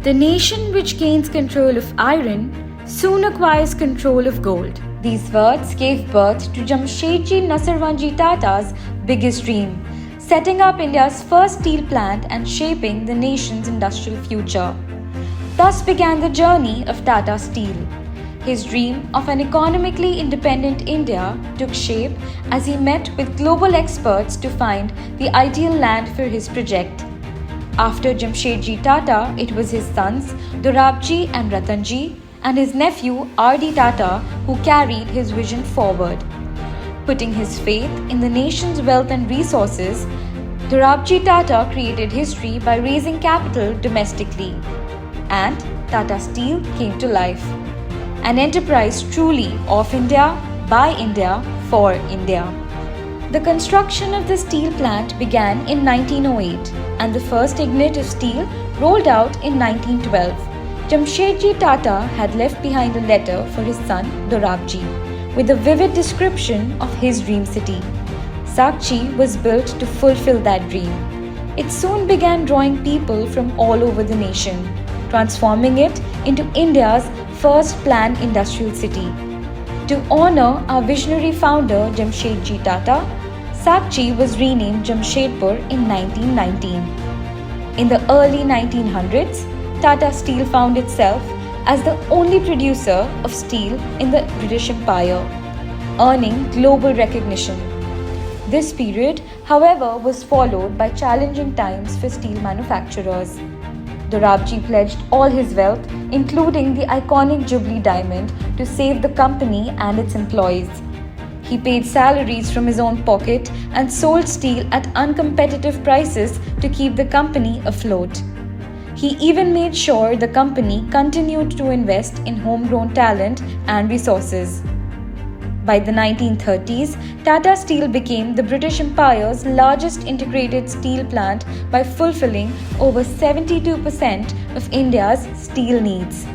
The nation which gains control of iron soon acquires control of gold. These words gave birth to Jamshedji Nasarwanji Tata's biggest dream, setting up India's first steel plant and shaping the nation's industrial future. Thus began the journey of Tata Steel. His dream of an economically independent India took shape as he met with global experts to find the ideal land for his project. After Jamshedji Tata, it was his sons Dorabji and Ratanji and his nephew R.D. Tata who carried his vision forward. Putting his faith in the nation's wealth and resources, Dorabji Tata created history by raising capital domestically. And Tata Steel came to life. An enterprise truly of India, by India, for India. The construction of the steel plant began in 1908 and the first ignite of steel rolled out in 1912. Jamshedji Tata had left behind a letter for his son Dorabji with a vivid description of his dream city. Sakchi was built to fulfill that dream. It soon began drawing people from all over the nation, transforming it into India's first planned industrial city. To honor our visionary founder Jamshedji Tata, Sakchi was renamed Jamshedpur in 1919. In the early 1900s, Tata Steel found itself as the only producer of steel in the British Empire, earning global recognition. This period, however, was followed by challenging times for steel manufacturers. Dorabji pledged all his wealth, including the iconic Jubilee diamond, to save the company and its employees. He paid salaries from his own pocket and sold steel at uncompetitive prices to keep the company afloat. He even made sure the company continued to invest in homegrown talent and resources. By the 1930s, Tata Steel became the British Empire's largest integrated steel plant by fulfilling over 72% of India's steel needs.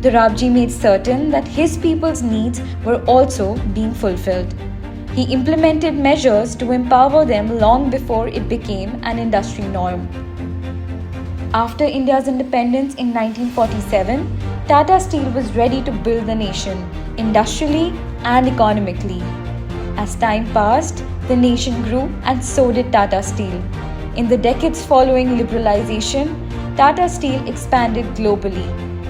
Dorabji made certain that his people's needs were also being fulfilled. He implemented measures to empower them long before it became an industry norm. After India's independence in 1947, Tata Steel was ready to build the nation, industrially and economically. As time passed, the nation grew and so did Tata Steel. In the decades following liberalization, Tata Steel expanded globally,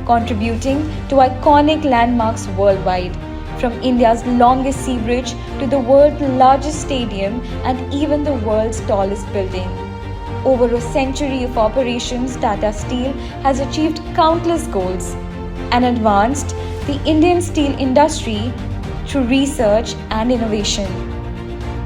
contributing to iconic landmarks worldwide, from India's longest sea bridge to the world's largest stadium and even the world's tallest building. Over a century of operations, Tata Steel has achieved countless goals and advanced the Indian steel industry through research and innovation.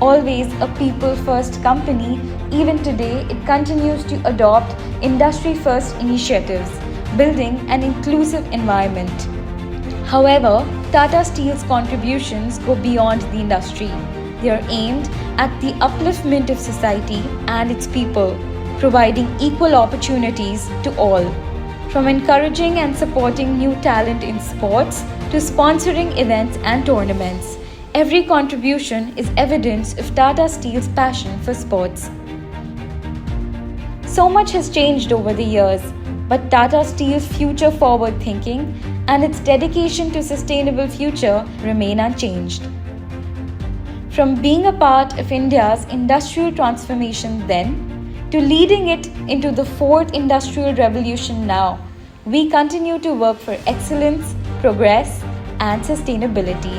Always a people-first company, even today it continues to adopt industry-first initiatives, building an inclusive environment. However, Tata Steel's contributions go beyond the industry. They are aimed at the upliftment of society and its people, providing equal opportunities to all. From encouraging and supporting new talent in sports to sponsoring events and tournaments, every contribution is evidence of Tata Steel's passion for sports. So much has changed over the years, but Tata Steel's future-forward thinking and its dedication to sustainable future remain unchanged. From being a part of India's industrial transformation then, to leading it into the fourth industrial revolution now, we continue to work for excellence, progress, and sustainability.